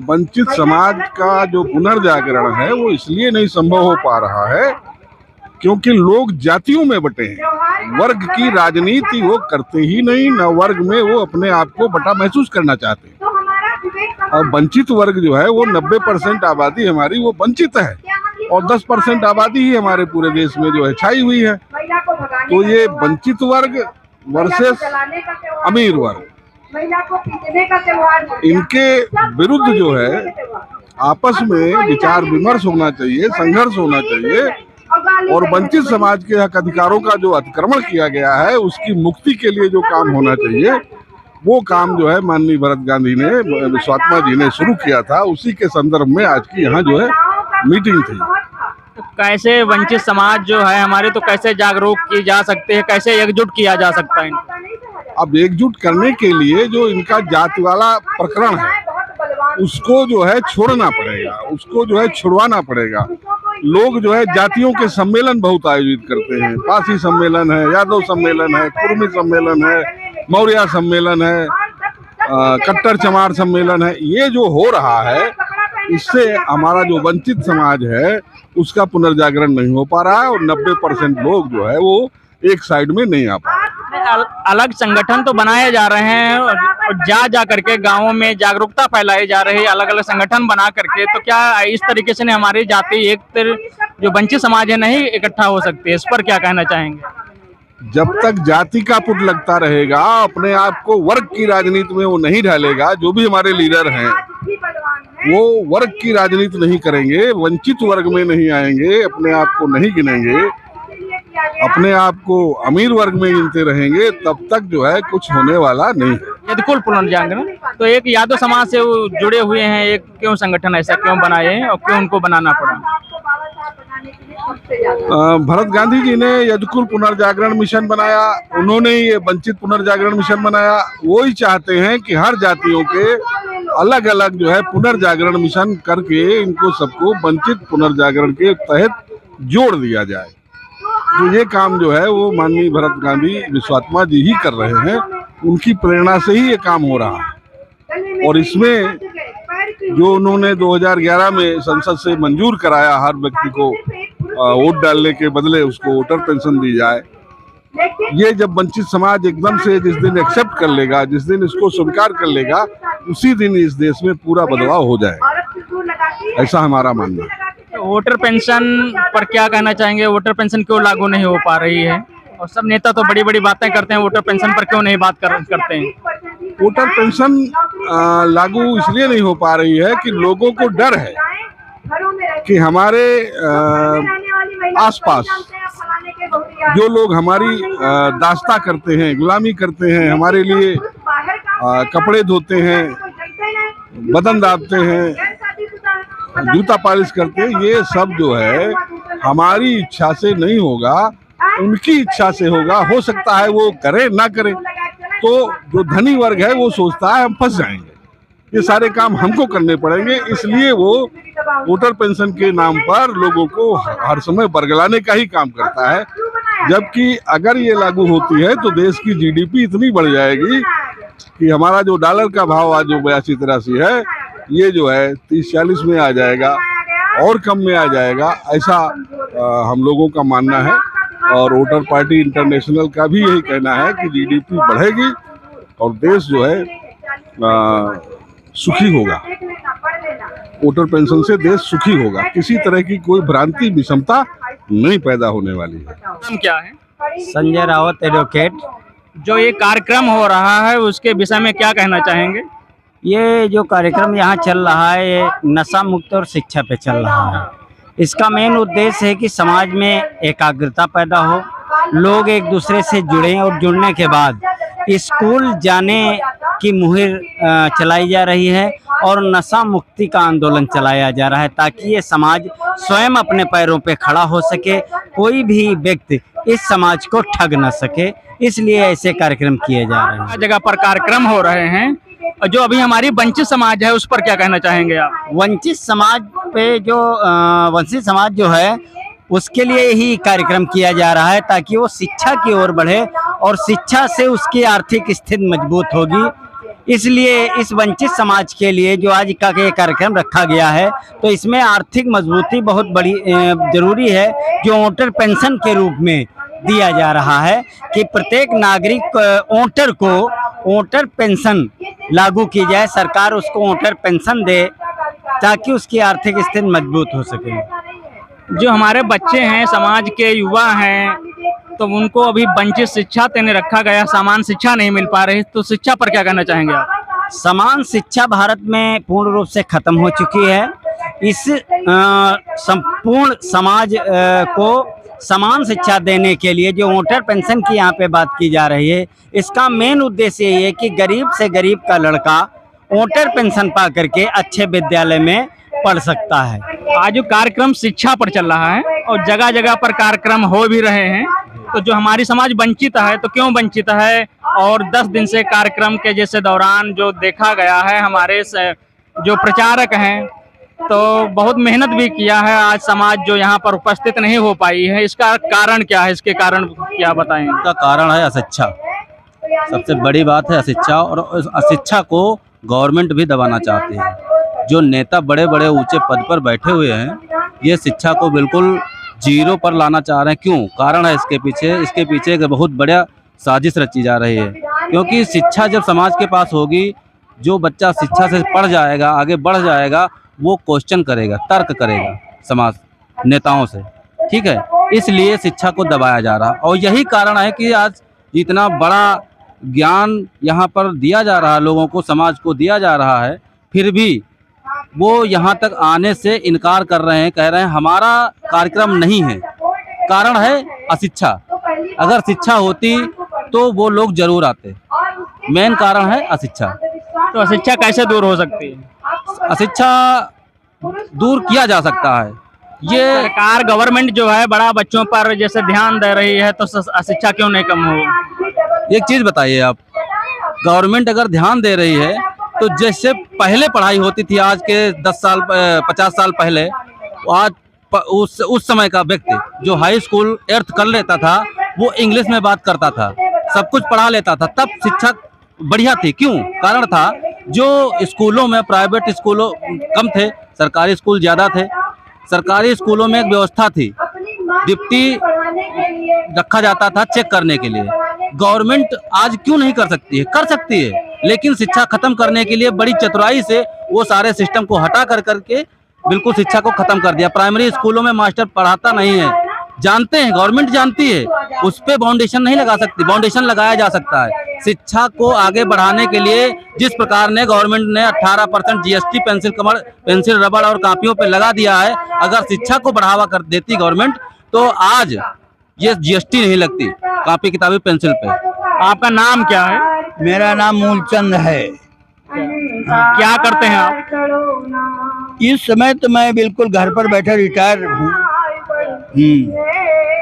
वंचित समाज का जो पुनर्जागरण है वो इसलिए नहीं संभव हो पा रहा है क्योंकि लोग जातियों में बटे हैं। वर्ग की राजनीति वो करते ही नहीं, न वर्ग में वो अपने आप को बटा महसूस करना चाहते हैं। और वंचित वर्ग जो है वो 90% आबादी हमारी वो वंचित है और 10% आबादी ही हमारे पूरे देश में जो है छाई हुई है। तो ये वंचित वर्ग वर्सेस अमीर वर्ग, इनके विरुद्ध जो है आपस में विचार विमर्श होना चाहिए, संघर्ष होना चाहिए और वंचित समाज के हक अधिकारों का जो अतिक्रमण किया गया है उसकी मुक्ति के लिए जो काम होना चाहिए वो काम जो है माननीय भरत गांधी ने, विश्वात्मा जी ने शुरू किया था। उसी के संदर्भ में आज की यहाँ जो है मीटिंग थी। तो कैसे वंचित समाज जो है हमारे, तो कैसे जागरूक की जा सकते हैं, कैसे एकजुट किया जा सकता है? अब एकजुट करने के लिए जो इनका जाति वाला प्रकरण है उसको जो है छोड़ना पड़ेगा, उसको जो है छुड़वाना पड़ेगा। लोग जो है जातियों के सम्मेलन बहुत आयोजित करते हैं, पासी सम्मेलन है, यादव सम्मेलन है, कुर्मी सम्मेलन है, मौर्य सम्मेलन है, कट्टर चमार सम्मेलन है। ये जो हो रहा है इससे हमारा जो वंचित समाज है उसका पुनर्जागरण नहीं हो पा रहा है और 90% लोग जो है वो एक साइड में नहीं आ पा रहे। अलग संगठन तो बनाए जा रहे हैं और जा करके गांवों में जागरूकता फैलाई जा रही है, अलग अलग संगठन बना करके। तो क्या इस तरीके से हमारी जाति एक जो वंचित समाज है नहीं इकट्ठा हो सकती है? इस पर क्या कहना चाहेंगे? जब तक जाति का पुट लगता रहेगा, अपने आप को वर्ग की राजनीति में वो नहीं ढालेगा, जो भी हमारे लीडर हैं वो वर्ग की राजनीति नहीं करेंगे, वंचित वर्ग में नहीं आएंगे, अपने आप को नहीं गिनेंगे, अपने आप को अमीर वर्ग में गिनते रहेंगे, तब तक जो है कुछ होने वाला नहीं है। यदकुल पुनर्जागरण तो एक यादव समाज से जुड़े हुए हैं, एक क्यों संगठन ऐसा क्यों बनाए हैं और क्यों उनको बनाना पड़ा? भरत गांधी जी ने यदकुल पुनर्जागरण मिशन बनाया, उन्होंने ये वंचित पुनर्जागरण मिशन बनाया। वो ही चाहते हैं कि हर जातियों के अलग अलग जो है पुनर्जागरण मिशन करके इनको सबको वंचित पुनर्जागरण के तहत जोड़ दिया जाए। तो ये काम जो है वो माननीय भरत गांधी विश्वात्मा जी ही कर रहे हैं, उनकी प्रेरणा से ही ये काम हो रहा है। और इसमें जो उन्होंने 2011 में संसद से मंजूर कराया, हर व्यक्ति को वोट डालने के बदले उसको वोटर पेंशन दी जाए, ये जब वंचित समाज एकदम से जिस दिन एक्सेप्ट कर लेगा, जिस दिन इसको स्वीकार कर लेगा, उसी दिन इस देश में पूरा बदलाव हो जाए, ऐसा हमारा मानना है। वोटर पेंशन पर क्या कहना चाहेंगे? वोटर पेंशन क्यों लागू नहीं हो पा रही है? और सब नेता तो बड़ी बड़ी बातें करते हैं, वोटर पेंशन पर क्यों नहीं बात करते हैं? वोटर पेंशन लागू इसलिए नहीं हो पा रही है कि लोगों को डर है कि हमारे आसपास जो लोग हमारी दास्ता करते हैं, गुलामी करते हैं, हमारे लिए कपड़े धोते हैं, बदन दाबते हैं, जूता पॉलिश करते हैं, ये सब जो है हमारी इच्छा से नहीं होगा, उनकी इच्छा से होगा। हो सकता है वो करे ना करे, तो जो धनी वर्ग है वो सोचता है हम फंस जाएंगे, ये सारे काम हमको करने पड़ेंगे, इसलिए वो वोटर पेंशन के नाम पर लोगों को हर समय बरगलाने का ही काम करता है। जबकि अगर ये लागू होती है तो देश की जीडीपी इतनी बढ़ जाएगी कि हमारा जो डॉलर का भाव आज जो 82-83 है, ये जो है 30-40 में आ जाएगा और कम में आ जाएगा, ऐसा हम लोगों का मानना है। और वोटर पार्टी इंटरनेशनल का भी यही कहना है कि जीडीपी बढ़ेगी और देश जो है सुखी होगा। वोटर पेंशन से देश सुखी होगा, किसी तरह की कोई भ्रांति विषमता नहीं पैदा होने वाली है। नाम क्या है? संजय रावत, एडवोकेट। जो ये कार्यक्रम हो रहा है उसके विषय में क्या कहना चाहेंगे? ये जो कार्यक्रम यहाँ चल रहा है ये नशा मुक्त और शिक्षा पे चल रहा है। इसका मेन उद्देश्य है कि समाज में एकाग्रता पैदा हो, लोग एक दूसरे से जुड़ें और जुड़ने के बाद स्कूल जाने की मुहिम चलाई जा रही है और नशा मुक्ति का आंदोलन चलाया जा रहा है ताकि ये समाज स्वयं अपने पैरों पे खड़ा हो सके, कोई भी व्यक्ति इस समाज को ठग न सके, इसलिए ऐसे कार्यक्रम किए जा रहे हैं। जगह पर कार्यक्रम हो रहे हैं, जो अभी हमारी वंचित समाज है उस पर क्या कहना चाहेंगे आप? वंचित समाज पे जो वंचित समाज जो है उसके लिए ही कार्यक्रम किया जा रहा है ताकि वो शिक्षा की ओर बढ़े और शिक्षा से उसकी आर्थिक स्थिति मजबूत होगी इसलिए इस वंचित समाज के लिए जो आज का ये कार्यक्रम रखा गया है, तो इसमें आर्थिक मजबूती बहुत बड़ी जरूरी है, जो वोटर पेंशन के रूप में दिया जा रहा है कि प्रत्येक नागरिक वोटर को वोटर पेंशन लागू की जाए, सरकार उसको वोटर पेंशन दे ताकि उसकी आर्थिक स्थिति मजबूत हो सके। जो हमारे बच्चे हैं, समाज के युवा हैं, तो उनको अभी वंचित शिक्षा देने रखा गया, समान शिक्षा नहीं मिल पा रही, तो शिक्षा पर क्या कहना चाहेंगे आप? समान शिक्षा भारत में पूर्ण रूप से खत्म हो चुकी है। इस संपूर्ण समाज को समान शिक्षा देने के लिए जो वोटर पेंशन की यहाँ पे बात की जा रही है, इसका मेन उद्देश्य ये है कि गरीब से गरीब का लड़का वोटर पेंशन पा करके अच्छे विद्यालय में पढ़ सकता है। आज जो कार्यक्रम शिक्षा पर चल रहा है और जगह जगह पर कार्यक्रम हो भी रहे हैं, तो जो हमारी समाज वंचित है, तो क्यों वंचित है? और 10 दिन से कार्यक्रम के जैसे दौरान जो देखा गया है, हमारे जो प्रचारक हैं तो बहुत मेहनत भी किया है, आज समाज जो यहाँ पर उपस्थित नहीं हो पाई है, इसका कारण क्या है? इसके कारण क्या बताएं? इसका कारण है अशिक्षा। सबसे बड़ी बात है अशिक्षा, और उस अशिक्षा को गवर्नमेंट भी दबाना चाहती है। जो नेता बड़े बड़े ऊंचे पद पर बैठे हुए हैं, ये शिक्षा को बिल्कुल जीरो पर लाना चाह रहे हैं। क्यों? कारण है इसके पीछे एक बहुत बड़ा साजिश रची जा रही है। क्योंकि शिक्षा जब समाज के पास होगी, जो बच्चा शिक्षा से पढ़ जाएगा, आगे बढ़ जाएगा, वो क्वेश्चन करेगा, तर्क करेगा समाज नेताओं से, ठीक है। इसलिए शिक्षा को दबाया जा रहा है, और यही कारण है कि आज इतना बड़ा ज्ञान यहाँ पर दिया जा रहा है, लोगों को, समाज को दिया जा रहा है, फिर भी वो यहाँ तक आने से इनकार कर रहे हैं, कह रहे हैं हमारा कार्यक्रम नहीं है। कारण है अशिक्षा। अगर शिक्षा होती तो वो लोग जरूर आते। मेन कारण है अशिक्षा। तो अशिक्षा कैसे दूर हो सकती है? अशिक्षा दूर किया जा सकता है। ये सरकार, गवर्नमेंट जो है बड़ा बच्चों पर जैसे ध्यान दे रही है, तो अशिक्षा क्यों नहीं कम हो? एक चीज बताइए आप, गवर्नमेंट अगर ध्यान दे रही है तो जैसे पहले पढ़ाई होती थी, आज के 10 साल 50 साल पहले, आज उस समय का व्यक्ति जो हाई स्कूल 8th कर लेता था, वो इंग्लिश में बात करता था, सब कुछ पढ़ा लेता था, तब शिक्षा बढ़िया थी। क्यों? कारण था जो स्कूलों में, प्राइवेट स्कूलों कम थे, सरकारी स्कूल ज़्यादा थे। सरकारी स्कूलों में एक व्यवस्था थी, डिप्टी रखा जाता था चेक करने के लिए। गवर्नमेंट आज क्यों नहीं कर सकती है? कर सकती है, लेकिन शिक्षा खत्म करने के लिए बड़ी चतुराई से वो सारे सिस्टम को हटा करके बिल्कुल शिक्षा को खत्म कर दिया। प्राइमरी स्कूलों में मास्टर पढ़ाता नहीं है, जानते हैं, गवर्नमेंट जानती है, उस पे बाउंडेशन नहीं लगा सकती। बाउंडेशन लगाया जा सकता है। शिक्षा को आगे बढ़ाने के लिए जिस प्रकार ने गवर्नमेंट ने 18% GST पेंसिल, रबड़ और कापियों पे लगा दिया है, अगर शिक्षा को बढ़ावा कर देती गवर्नमेंट, तो आज ये GST नहीं लगती कापी, किताबी, पेंसिल पे। आपका नाम क्या है? मेरा नाम मूलचंद है। क्या करते हैं आप? इस समय तो मैं बिल्कुल घर पर बैठा रिटायर हूँ।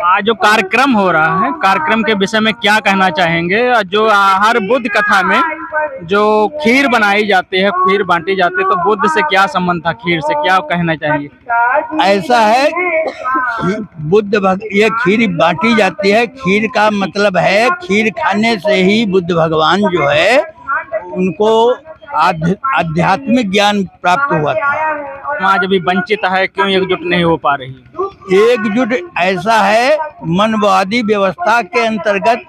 आज जो कार्यक्रम हो रहा है, कार्यक्रम के विषय में क्या कहना चाहेंगे? जो हर बुद्ध कथा में जो खीर बनाई जाती है, खीर बांटी जाती है, तो बुद्ध से क्या संबंध था? खीर से क्या कहना चाहिए? ऐसा है, ये खीर बांटी जाती है। खीर का मतलब है, खीर खाने से ही बुद्ध भगवान जो है उनको आध्यात्मिक ज्ञान प्राप्त हुआ था। समाज अभी वंचित है, क्यों एकजुट नहीं हो पा रही? एकजुट ऐसा है, मनवादी व्यवस्था के अंतर्गत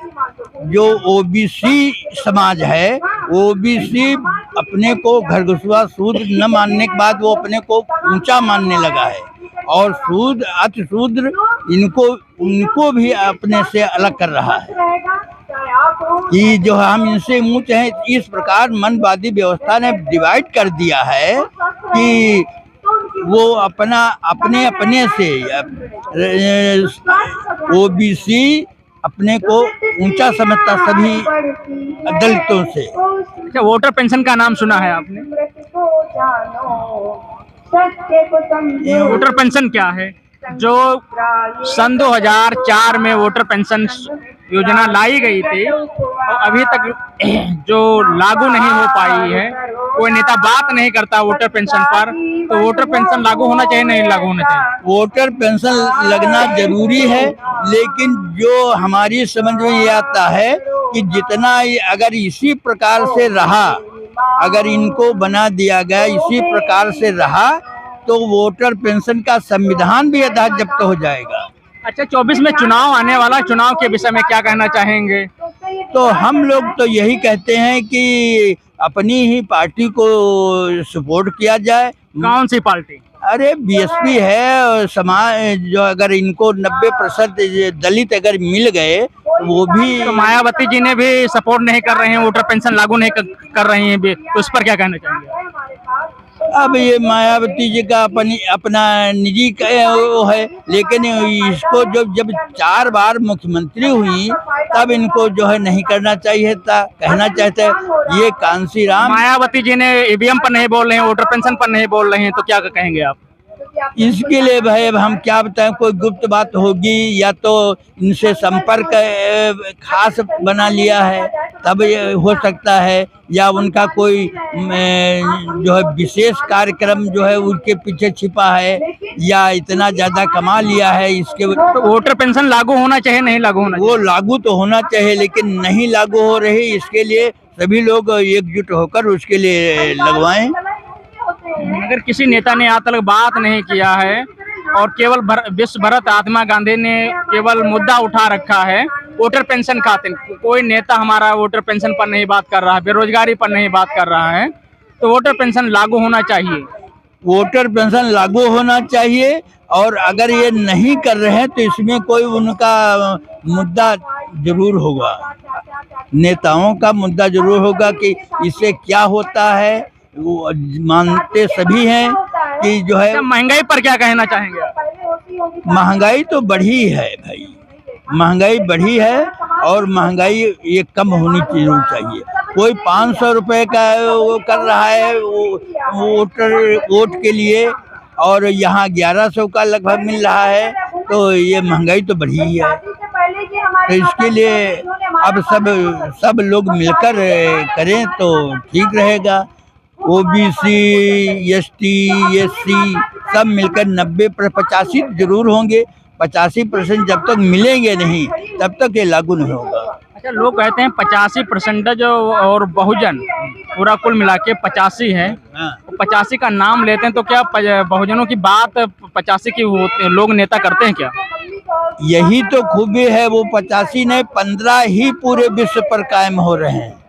जो ओबीसी समाज है, ओबीसी अपने को घरघुसुआ शूद्र न मानने के बाद वो अपने को ऊंचा मानने लगा है, और शूद्र अति शूद्र उनको भी अपने से अलग कर रहा है कि जो हम इनसे ऊंचे हैं। इस प्रकार मनवादी व्यवस्था ने डिवाइड कर दिया है कि वो अपने से ओबीसी अपने को ऊंचा समझता सभी दलितों से। अच्छा, वोटर पेंशन का नाम सुना है आपने? वोटर पेंशन क्या है? जो सन 2004 में वोटर पेंशन योजना लाई गई थी, और अभी तक जो लागू नहीं हो पाई है, कोई नेता बात नहीं करता वोटर पेंशन पर। तो वोटर पेंशन लागू होना चाहिए, नहीं लागू होना चाहिए? वोटर पेंशन लगना जरूरी है, लेकिन जो हमारी समझ में ये आता है कि जितना अगर इसी प्रकार से रहा अगर इनको बना दिया गया इसी प्रकार से रहा तो वोटर पेंशन का संविधान भी आधा जब्त हो जाएगा। अच्छा, 24 में चुनाव आने वाला, चुनाव के विषय में क्या कहना चाहेंगे? तो हम लोग तो यही कहते हैं कि अपनी ही पार्टी को सपोर्ट किया जाए। कौन सी पार्टी? अरे बीएसपी है, और समाज जो अगर इनको 90% दलित अगर मिल गए तो वो भी। तो मायावती जी ने भी सपोर्ट नहीं कर रहे हैं, वोटर पेंशन लागू नहीं कर रही हैं भी, तो उस पर क्या कहना चाहेंगे? अब ये मायावती जी का अपना निजी वो है, लेकिन इसको जब 4 बार मुख्यमंत्री हुई तब इनको जो है नहीं करना चाहिए था। कहना चाहते हैं ये कांसीराम। मायावती जी ने ईवीएम पर नहीं बोल रहे हैं, वोटर पेंशन पर नहीं बोल रहे हैं, तो क्या कहेंगे आप? इसके लिए भाई अब हम क्या बताएं, कोई गुप्त बात होगी या तो इनसे संपर्क खास बना लिया है तब ये हो सकता है, या उनका कोई जो है विशेष कार्यक्रम जो है उनके पीछे छिपा है, या इतना ज्यादा कमा लिया है इसके। तो वोटर पेंशन लागू होना चाहिए, नहीं लागू होना चाहिए? वो लागू तो होना चाहिए लेकिन नहीं लागू हो रही, इसके लिए सभी लोग एकजुट होकर उसके लिए लगवाएं। अगर किसी नेता ने आज तक बात नहीं किया है और केवल विश्व भारत महात्मा गांधी ने केवल मुद्दा उठा रखा है वोटर पेंशन खातिर, कोई नेता हमारा वोटर पेंशन पर नहीं बात कर रहा है, बेरोजगारी पर नहीं बात कर रहा है, तो वोटर पेंशन लागू होना चाहिए। वोटर पेंशन लागू होना चाहिए, और अगर ये नहीं कर रहे हैं तो इसमें कोई उनका मुद्दा जरूर होगा, नेताओं का मुद्दा जरूर होगा कि इससे क्या होता है। वो मानते सभी हैं कि जो है। महंगाई पर क्या कहना चाहेंगे आप? महंगाई तो बढ़ी है भाई, महंगाई बढ़ी है, और महंगाई ये कम होनी चाहिए। कोई 500 रुपए का वो कर रहा है वोट के लिए, और यहाँ 1100 का लगभग मिल रहा है, तो ये महंगाई तो बढ़ी है। तो इसके लिए अब सब लोग मिलकर करें तो ठीक रहेगा। ओबीसी, एसटी, एससी सब मिलकर 85 जरूर होंगे। 85% जब तक मिलेंगे नहीं तब तक ये लागू नहीं होगा। अच्छा, लोग कहते हैं 85% और बहुजन पूरा कुल मिला के 85 है। 85 का नाम लेते हैं, तो क्या बहुजनों की बात 85 की लोग नेता करते हैं क्या? यही तो खूबी है, वो 85 नहीं 15 ही पूरे विश्व पर कायम हो रहे हैं।